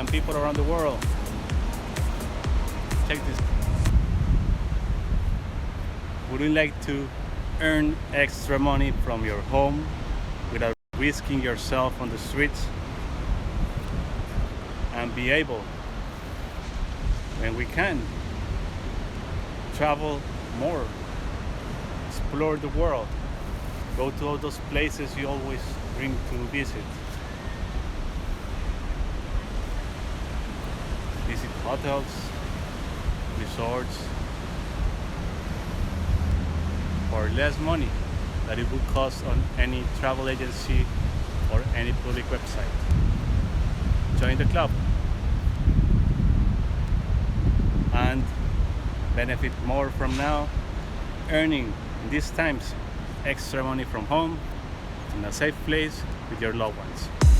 million people around the world. Check this. Would you like to earn extra money from your home without risking yourself on the streets? And be able, when we can, travel more, explore the world, go to all those places you always dream to visit. Visit hotels, resorts, for less money that it would cost on any travel agency or any public website. Join the club and benefit more from now, earning in these times extra money from home in a safe place with your loved ones.